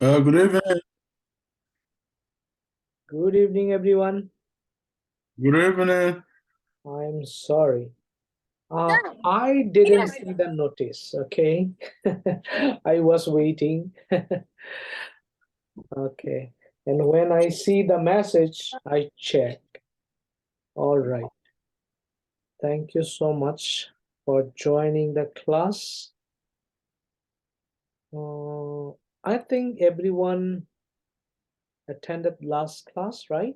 Good evening. Good evening, everyone. Good evening. I'm sorry. I didn't see the notice, okay? I was waiting. Okay. And when I see the message, I check. All right. Thank you so much for joining the class. I think everyone attended last class, right?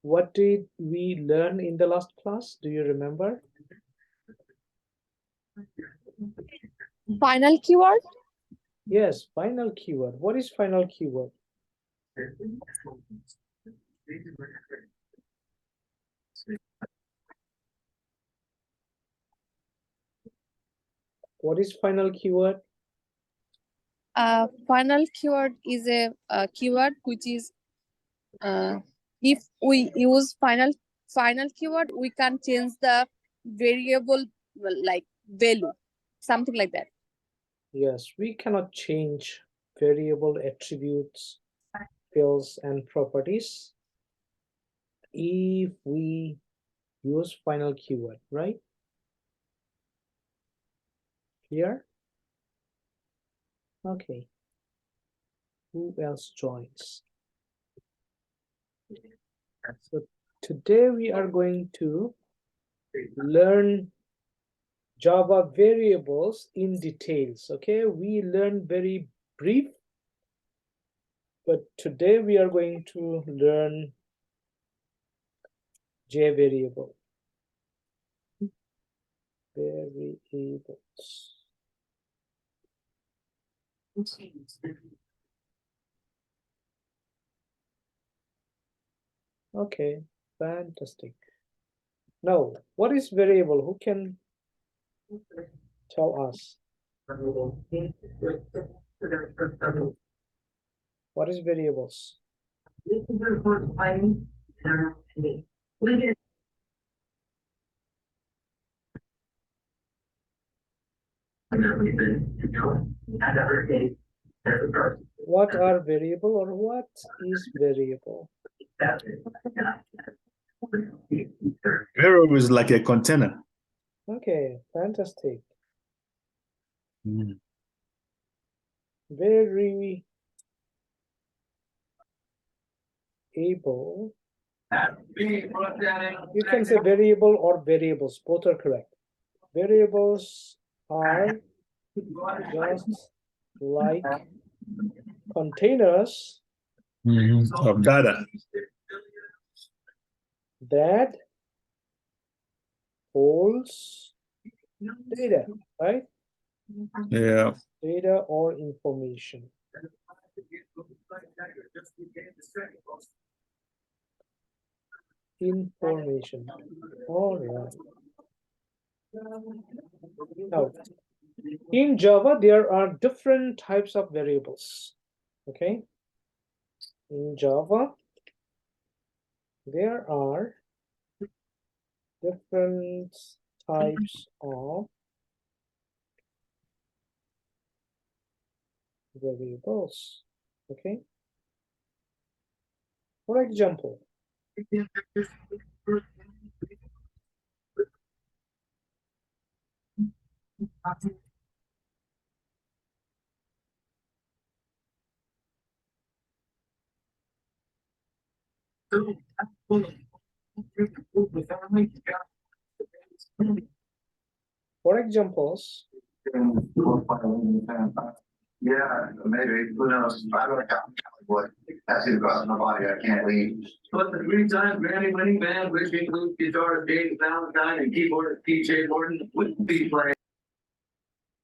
What did we learn in the last class? Do you remember? Final keyword? Yes, final keyword. What is final keyword? What is final keyword? Final keyword is a keyword which is if we use final keyword, we can change the variable like value, something like that. Yes, we cannot change variable attributes, fields, and properties if we use final keyword, right? Clear? Okay. Who else joins? So today we are going to learn Java variables in details. Okay, we learn very brief, but today we are going to learn J variables. Okay, fantastic. Now, what is variable? Who can tell us? What is variables? What are variable or what is variable? Variable is like a container. Okay, fantastic. Mm. Variable. You can say variable or variables, both are correct. Variables are just like containers Of data. that holds data, right? Yeah. Data or information. Information. All right. Now, in Java, there are different types of variables. Okay. In Java, there are different types of variables. Okay. For example, for examples, Yeah, maybe. Who knows? I don't know what. That's it about nobody. I can't leave. But the 3 times Grammy winning band, which includes guitar Dave Valentine and keyboard DJ Gordon, would be playing.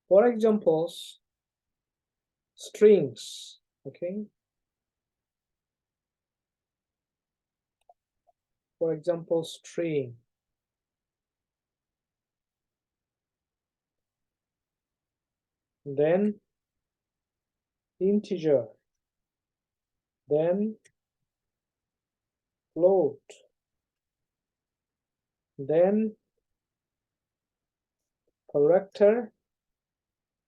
for examples, strings. Okay. For example, string. Then integer. Then float. Then character.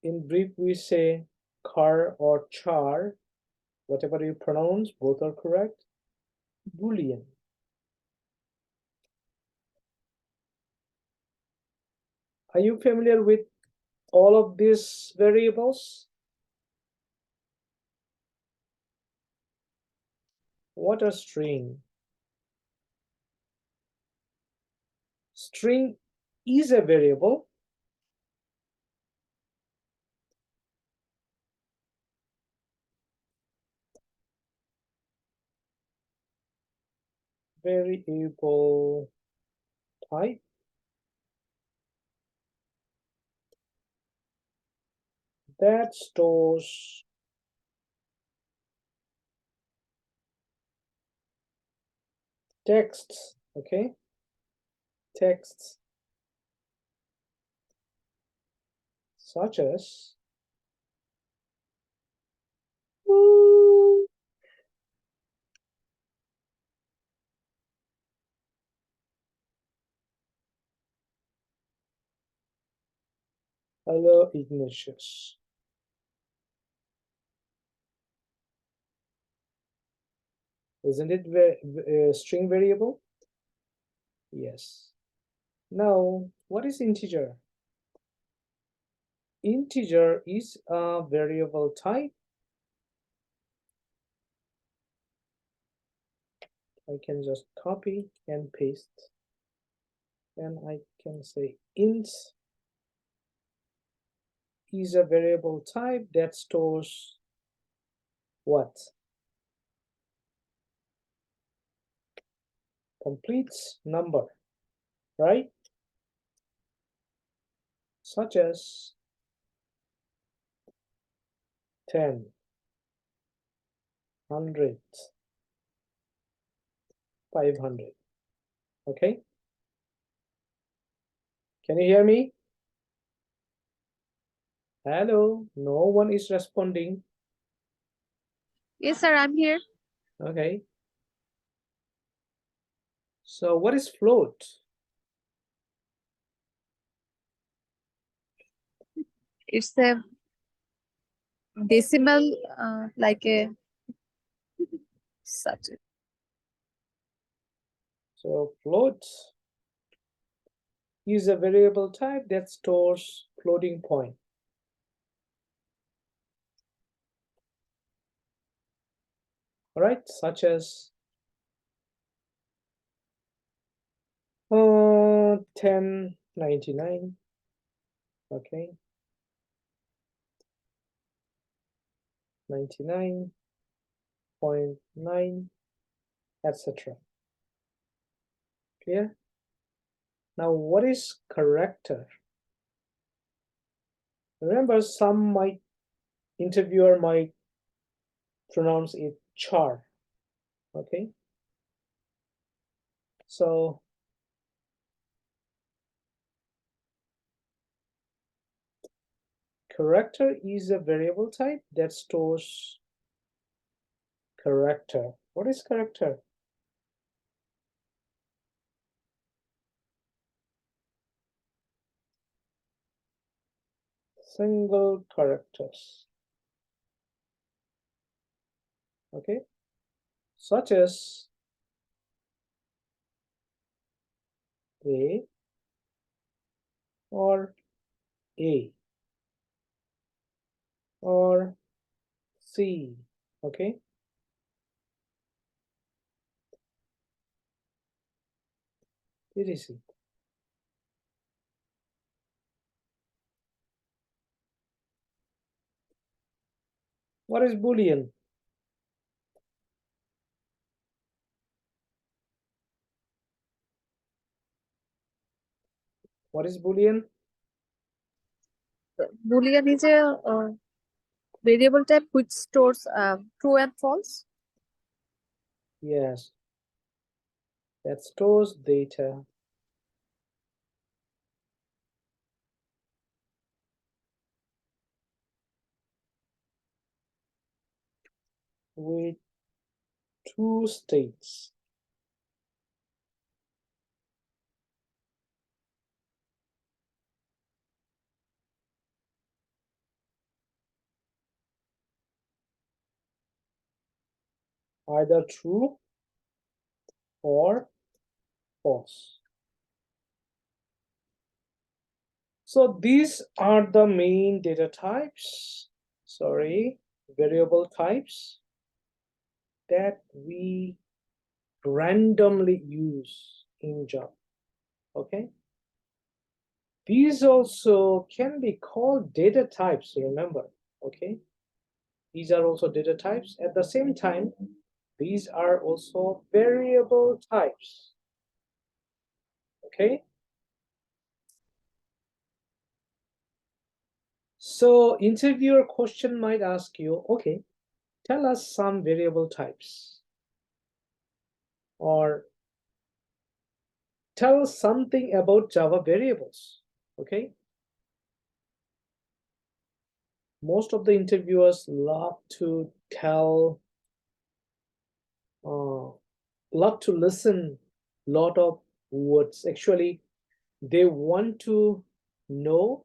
In brief, we say char or char, whatever you pronounce, both are correct. Boolean. Are you familiar with all of these variables? What a string. String is a variable. Variable type. That stores texts, okay? Texts such as hello Ignatius. Isn't it a string variable? Yes. Now, what is integer? Integer is a variable type. I can just copy and paste. And I can say int is a variable type that stores what? Complete number, right? Such as 10, 100, 500. Okay? Can you hear me? Hello, no one is responding. Yes, sir, I'm here. Okay. So what is float? It's a decimal, like a such. So float is a variable type that stores floating point. All right, such as 1099. Okay. 99.9, etc. Clear? Now, what is character? Remember, interviewer might pronounce it char. Okay. So character is a variable type that stores character. What is character? Single characters. Okay. Such as A or A or C. Okay. etc. What is Boolean? What is Boolean? Boolean is a variable type which stores true and false. Yes. That stores data. With two states. either true or false. So these are the main data types, variable types that we randomly use in Java, okay? These also can be called data types, remember, okay? These are also data types. At the same time, these are also variable types, okay? So interviewer question might ask you, okay, tell us some variable types, or tell us something about Java variables, okay? Most of the interviewers love to tell, love to listen lot of words. Actually, they want to know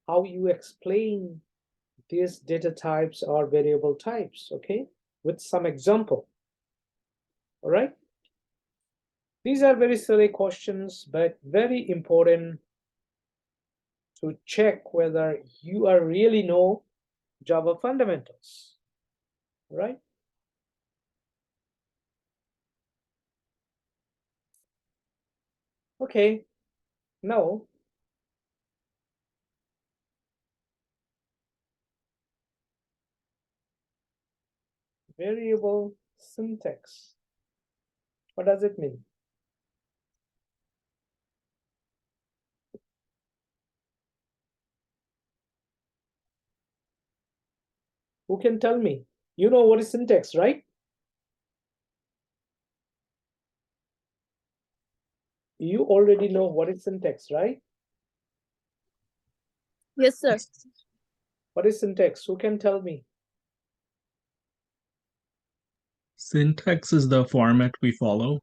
how you explain these data types or variable types, okay? With some example, all right? These are very silly questions, but very important to check whether you are really know Java fundamentals, right? Okay, now variable syntax. What does it mean? Who can tell me? You know what is syntax, right? You already know what is syntax, right? Yes, sir. What is syntax? Who can tell me? Syntax is the format we follow.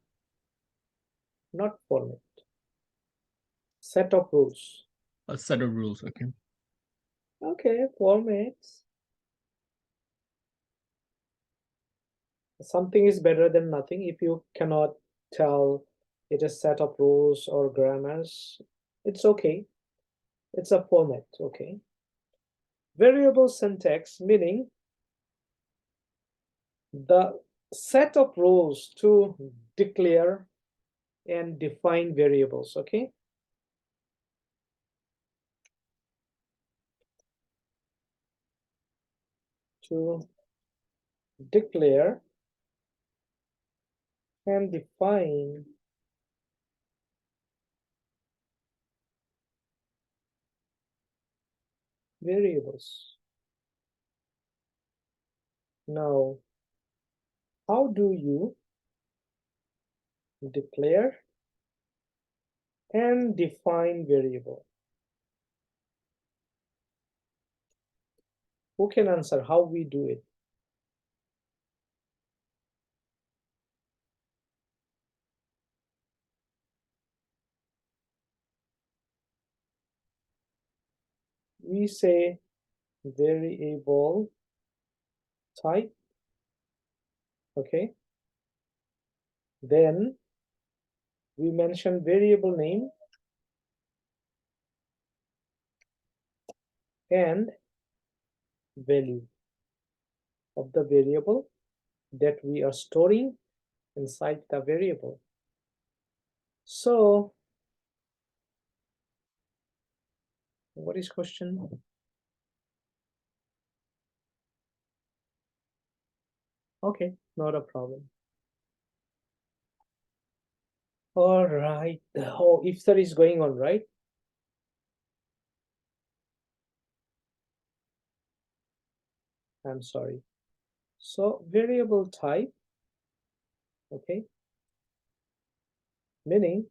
Not format. Set of rules. A set of rules, okay. Okay, formats. Something is better than nothing. If you cannot tell it is set of rules or grammars, it's okay. It's a format, okay. Variable syntax meaning the set of rules to declare and define variables, okay? To declare and define variables. Now, how do you declare and define variable? Who can answer how we do it? We say variable type, okay? Then we mention variable name and value of the variable that we are storing inside the variable. So, what is question? Okay, not a problem. All right. Oh, iftar is going on, right? I'm sorry. So variable type, okay, meaning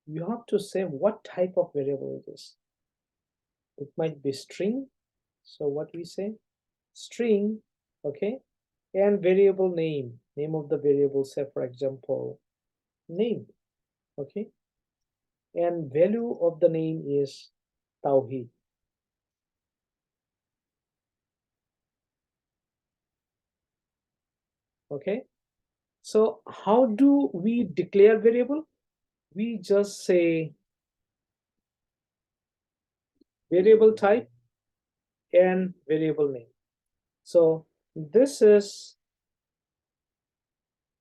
you have to say what type of variable it is. It might be string. So what we say? String, okay, and variable name of the variable, say for example, name, okay, and value of the name is Tawheed. Okay, So how do we declare variable? We just say variable type and variable name. So this is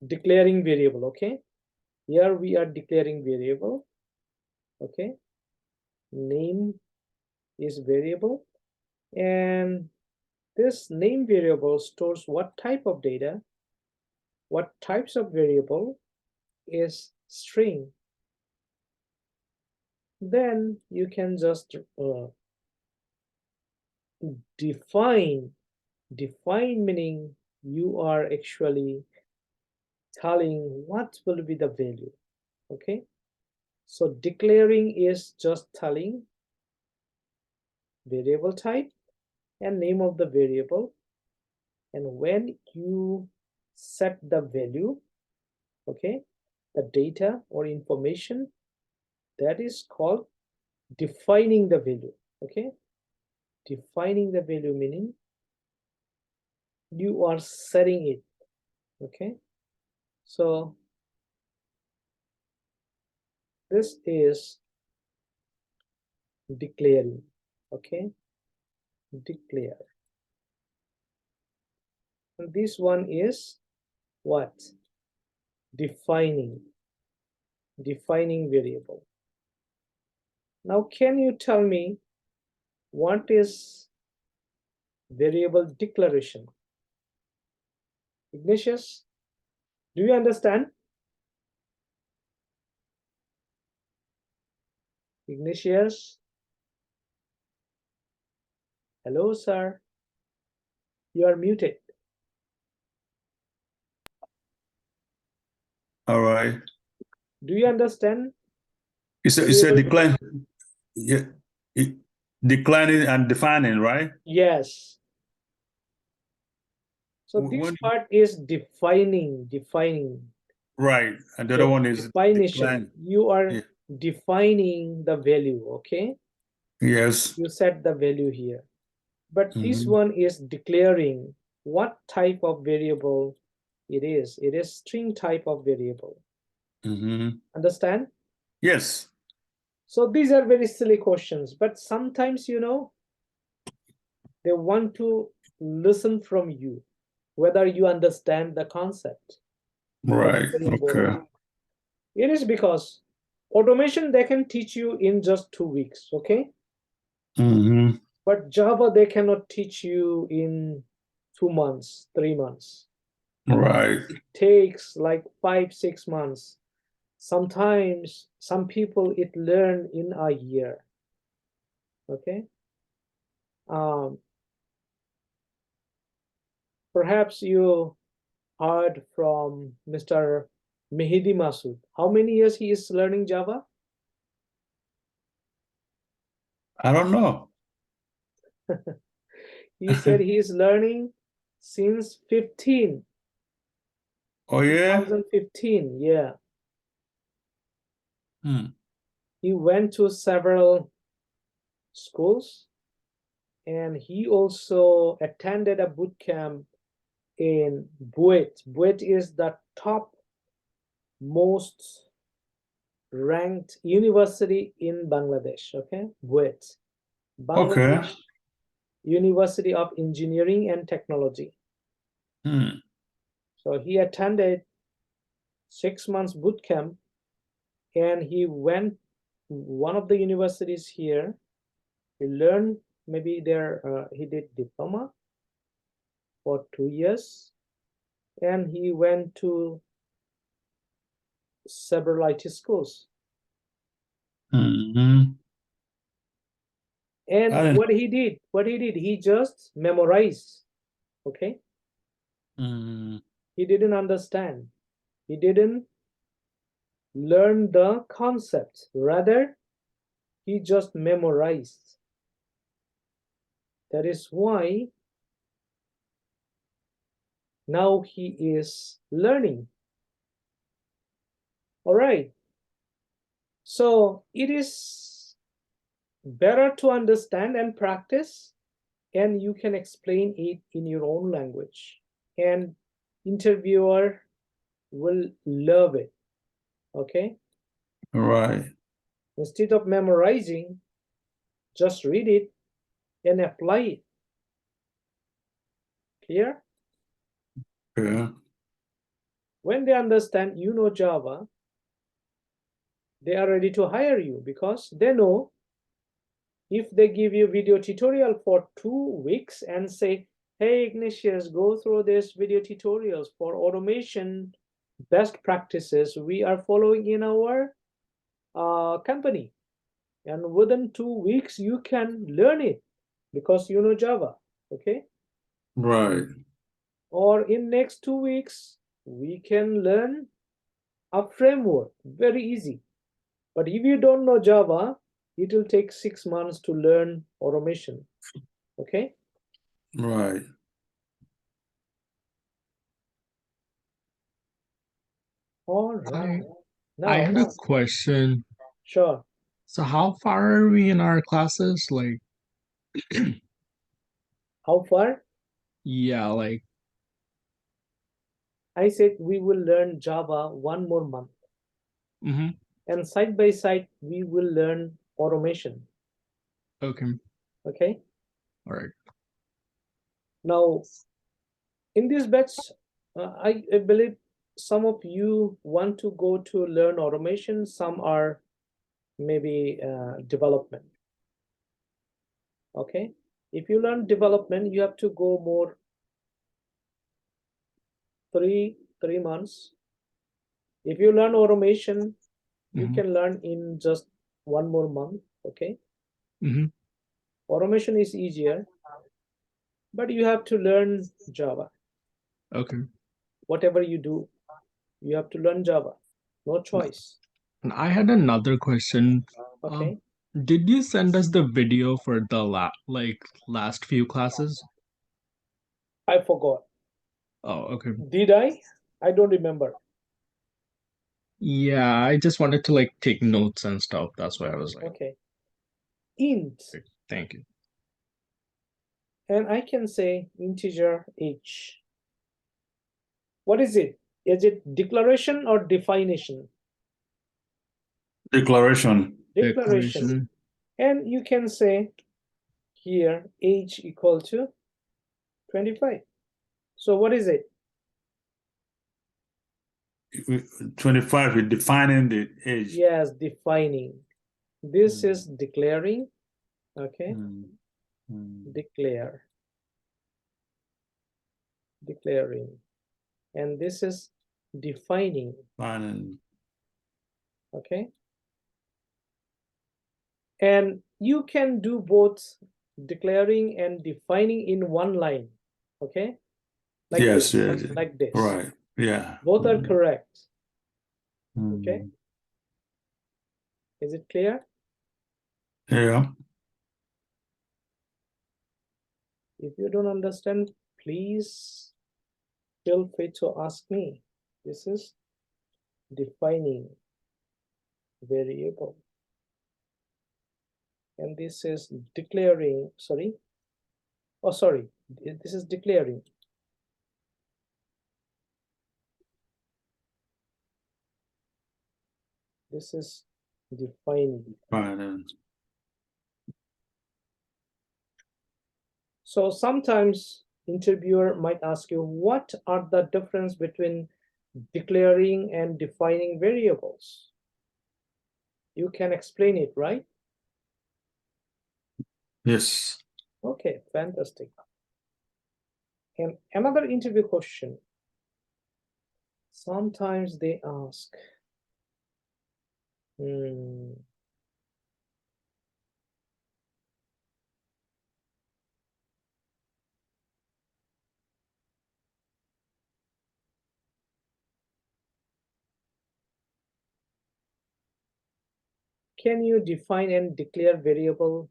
declaring variable, okay? Here we are declaring variable, okay? Name is variable, and this name variable stores what type of data, what types of variable is string. Then you can just define meaning you are actually telling what will be the value, okay? So declaring is just telling variable type and name of the variable, and when you set the value, okay, the data or information, that is called defining the value, okay? Defining the value meaning you are setting it, okay? So this is declaring, okay? Declare. And this one is what? Defining variable. Now can you tell me what is variable declaration? Ignatius, do you understand? Ignatius? Hello, sir. You are muted. All right. Do you understand? It's a decline. Yeah. Declining and defining, right? Yes. So this When- part is defining. Right. And the So other one is definition. decline. You are Yeah. defining the value, okay? Yes. You set the value here. But this Mhm. one is declaring what type of variable it is. It is string type of variable. Mhm. Understand? Yes. So these are very silly questions, but sometimes, you know, they want to listen from you, whether you understand the concept. Right. Very Okay. important. It is because automation, they can teach you in just 2 weeks, okay? Mhm. But Java, they cannot teach you in 2 months, 3 months. Right. It takes like 5-6 months. Sometimes some people it learn in a year, okay? Perhaps you heard from Mr. Mehdi Masood. How many years he is learning Java? I don't know. He said he is learning since 15. Oh yeah. 2015, yeah. Hmm. He went to several schools, and he also attended a boot camp in BUET. BUET is the top most ranked university in Bangladesh, okay? BUET. Okay. Bangladesh University of Engineering and Technology. Hmm. So he attended 6 months boot camp, and he went one of the universities here. He learned maybe there he did diploma for 2 years, and he went to several IT schools. Mhm. And I what he did, he just memorized, okay? Mhm. He didn't understand. He didn't learn the concept. Rather, he just memorized. That is why now he is learning. All right. So it is better to understand and practice, and you can explain it in your own language. And interviewer will love it. Okay. Right. Instead of memorizing, just read it and apply it. Clear? Okay. When they understand you know Java, they are ready to hire you because they know if they give you video tutorial for 2 weeks and say, hey, Ignatius, go through this video tutorials for automation best practices we are following in our company. And within 2 weeks, you can learn it because you know Java, okay? Right. Or in next 2 weeks, we can learn a framework, very easy. But if you don't know Java, it will take 6 months to learn automation, okay? Right. All right. I Now, had a question. sure. So how far are we in our classes? Like, How far? yeah, like, I said we will learn Java 1 more month. mhm, And side by side, we will learn automation, okay, okay? all right. Now, in this batch, I believe some of you want to go to learn automation, some are maybe development, okay? If you learn development, you have to go more three months. If you learn automation, you Mhm, can learn in just 1 more month, okay? mhm, Automation is easier, but you have to learn Java. okay. Whatever you do, you have to learn Java. No choice, And I had another question. okay? Did you send us the video for the last few classes? I forgot. Oh, okay. Did I? I don't remember. Yeah, I just wanted to like take notes and stuff. That's why I was like, Okay. Int, thank you. and I can say integer h. What is it? Is it declaration or definition? Declaration. Declaration. And you can say here h equal to 25. So what is it? 25 is defining the age. Yes, defining. This is declaring, okay? Declare. Declaring. And this is defining, Defining. okay? And you can do both declaring and defining in one line, okay? Like Yes, this, yes. like this. Right. Yeah. Both are correct, okay? Mm. Is it clear? Yeah. If you don't understand, please feel free to ask me. This is defining variable. And this is declaring, sorry. Oh, sorry, this is declaring. This is defining. Defining. So sometimes interviewer might ask you, what are the difference between declaring and defining variables? You can explain it, right? Yes. Okay, fantastic. And another interview question. Sometimes they ask, can you define and declare variable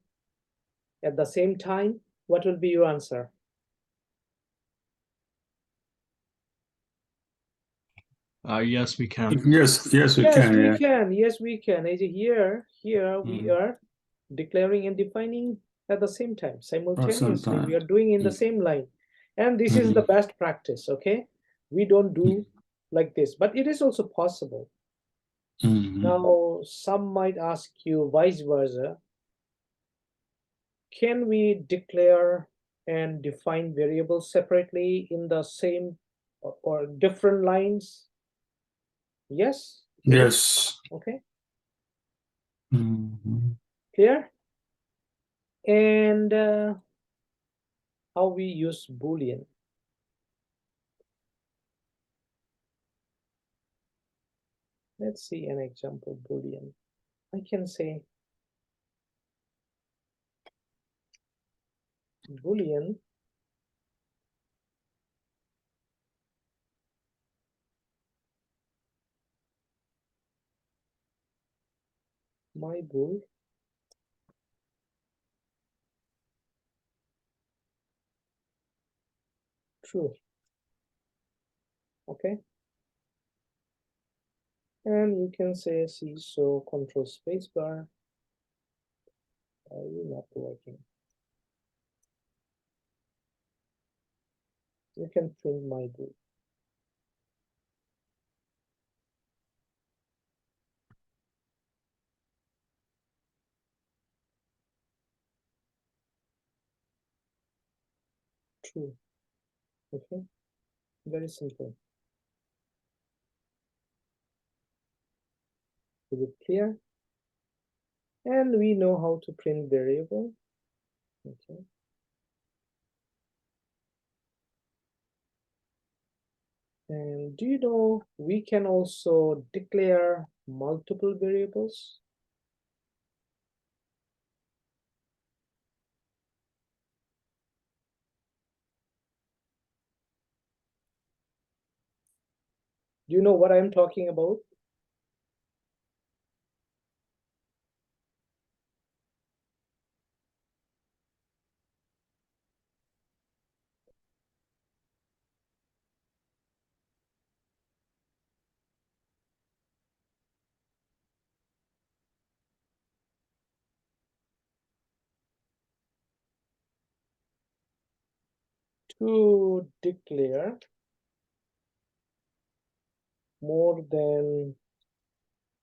at the same time? What will be your answer? Yes, we can. Yes, yes, we Yes, can. we Yeah. can. Yes, we can. Here we are declaring and defining at the same time, simultaneously. We are doing in the same line. And this is the best practice, okay? We don't do like this, but it is also possible. Mhm. Now, some might ask you vice versa. Can we declare and define variables separately in the same or different lines? Yes? Yes. Okay, Mhm. clear? And how we use Boolean. Let's see an example Boolean. I can say Boolean my bool true. Okay, and you can say see so control space bar. You're not working. You can print my bool. True. Okay, very simple. Is it clear? And we know how to print variable. Okay. And do you know we can also declare multiple variables? Do you know what I'm talking about? To declare more than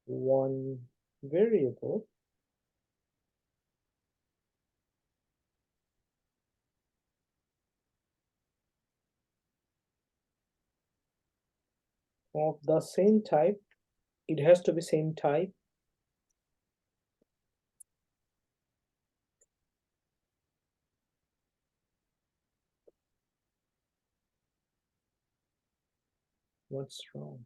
one variable, of the same type, it has to be same type. What's wrong?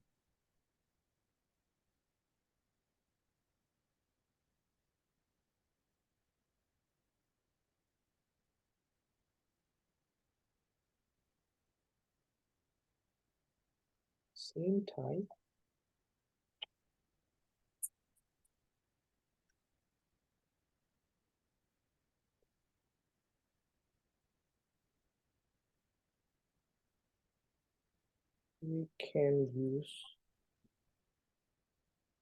Same type. We can use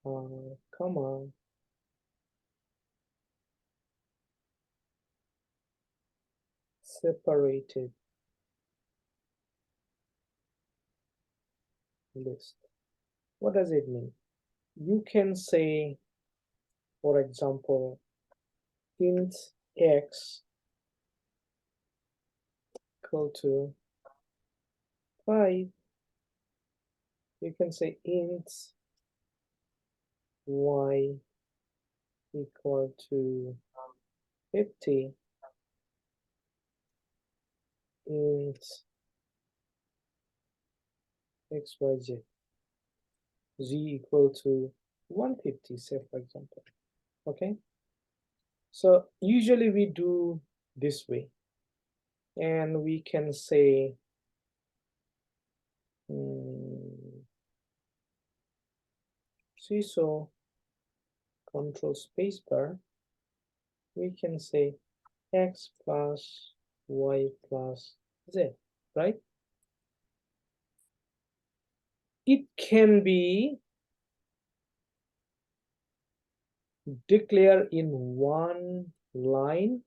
comma separated list. What does it mean? You can say, for example, int x equal to 5. You can say int y equal to 50, int xyz, z equal to 150, say for example. Okay, so usually we do this way, and we can say see so control spacebar, we can say x plus y plus z, right? It can be declared in one line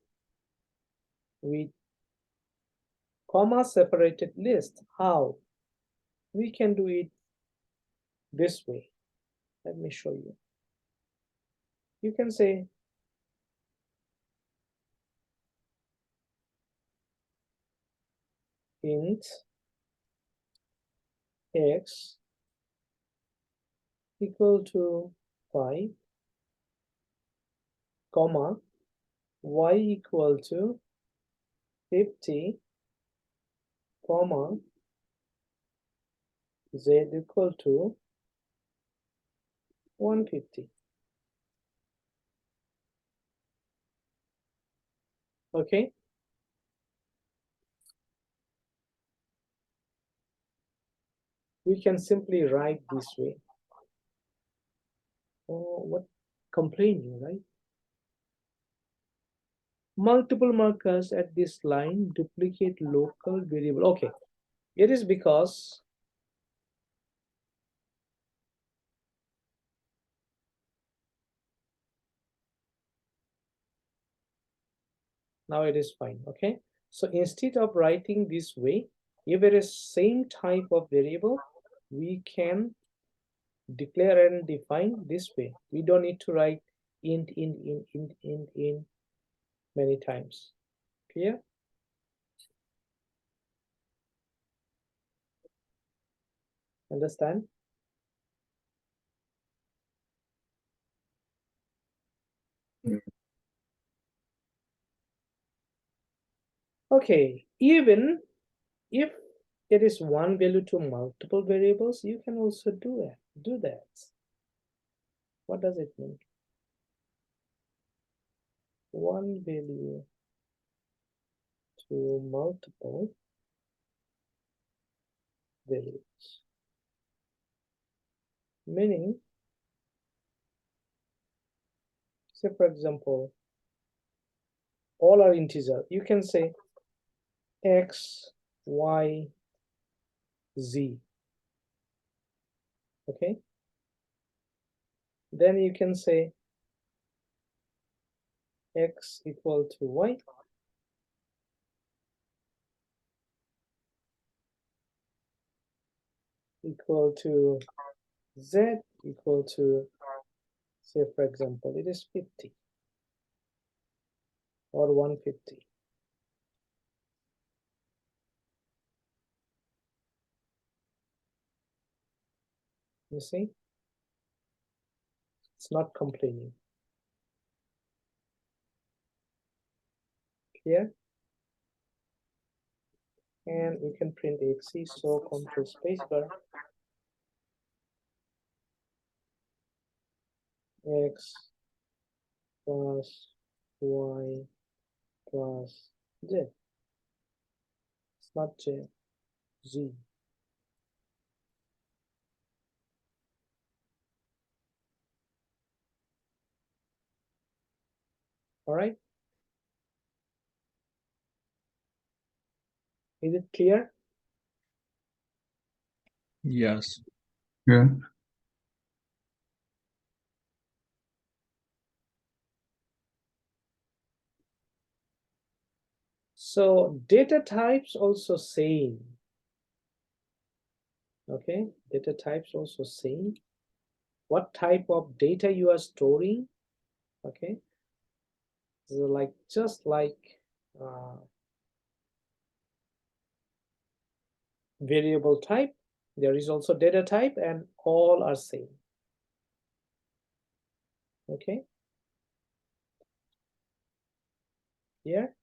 with comma separated list. How? We can do it this way. Let me show you. You can say int x equal to 5, comma, y equal to 50, comma, z equal to 150. Okay. We can simply write this way. Oh, what complaining, right? Multiple markers at this line duplicate local variable. Okay, it is because now it is fine. Okay, so instead of writing this way, if it is same type of variable, we can declare and define this way. We don't need to write int many times. Clear? Understand? Okay, even if it is one value to multiple variables, you can also do that. What does it mean? One value to multiple values. Meaning, say for example, all are integer. You can say x, y, z. Okay. Then you can say x equal to y. Equal to z equal to, say for example, it is 50 or 150. You see? It's not complaining. Clear? And you can print XC, so control space bar. X plus y plus z. It's not j, z. All right. Is it clear? Yes. Yeah. So data types also same. Okay, data types also same. What type of data you are storing? Okay, so like just like variable type, there is also data type, and all are same. Okay. Here.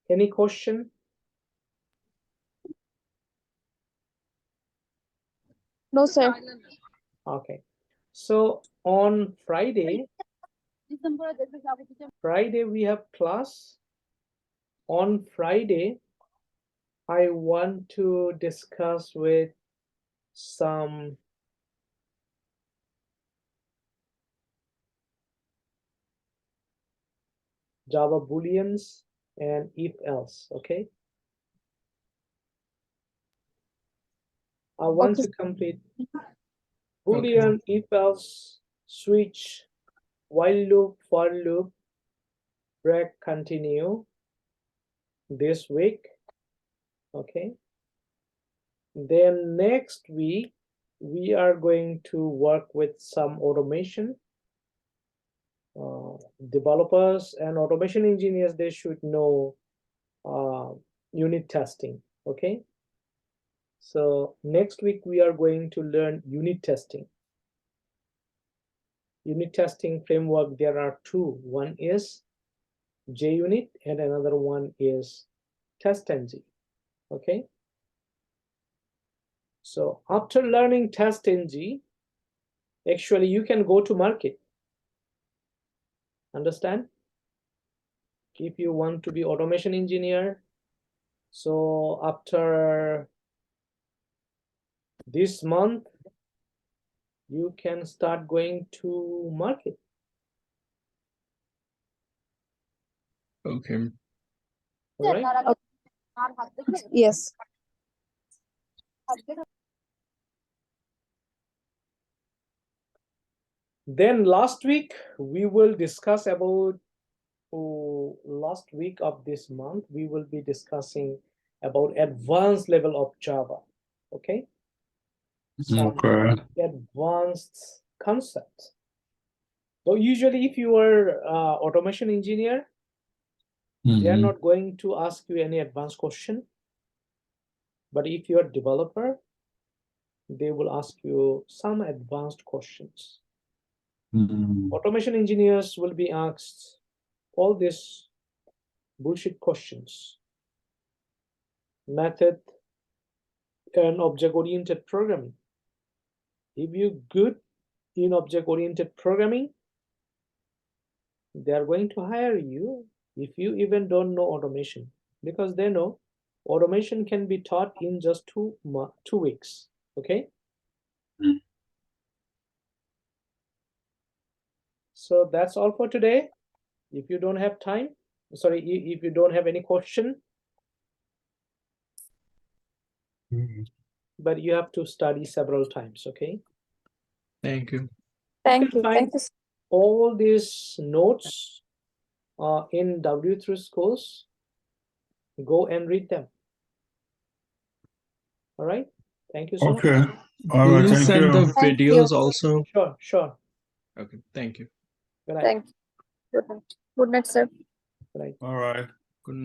Any question? No, sir. Okay. So on Friday we have class. On Friday, I want to discuss with some Java Booleans and if else. Okay. I want to complete Boolean, if else, switch, while loop, for loop, break, continue this week. Okay. Then next week, we are going to work with some automation. Developers and automation engineers, they should know unit testing. Okay. So next week, we are going to learn unit testing. Unit testing framework, there are two. One is JUnit and another one is TestNG. Okay. So after learning TestNG, actually you can go to market. Understand? If you want to be automation engineer, so after this month, you can start going to market. Okay. All right. Yes. Then last week we will discuss about last week of this month we will be discussing about advanced level of Java. Okay. Some Okay. advanced concepts. So usually if you are automation engineer, they are Mhm. not going to ask you any advanced question. But if you are developer, they will ask you some advanced questions. Mhm. Automation engineers will be asked all these bullshit questions. Method and object-oriented programming. If you're good in object-oriented programming, they are going to hire you if you even don't know automation, because they know automation can be taught in just 2 weeks. Okay. Mm. So that's all for today. If you don't have time, sorry, if you don't have any question, but you have to study several times. Okay. Thank you. Thank you. Find Thank you. all these notes in W3 Schools. Go and read them. All right. Thank you so much. Okay. All Will right. you Thank send you. the Thank you. videos also? Sure, sure. Okay. Thank you. Good night. Thank you. Good night. Good night, sir. Good night. All right.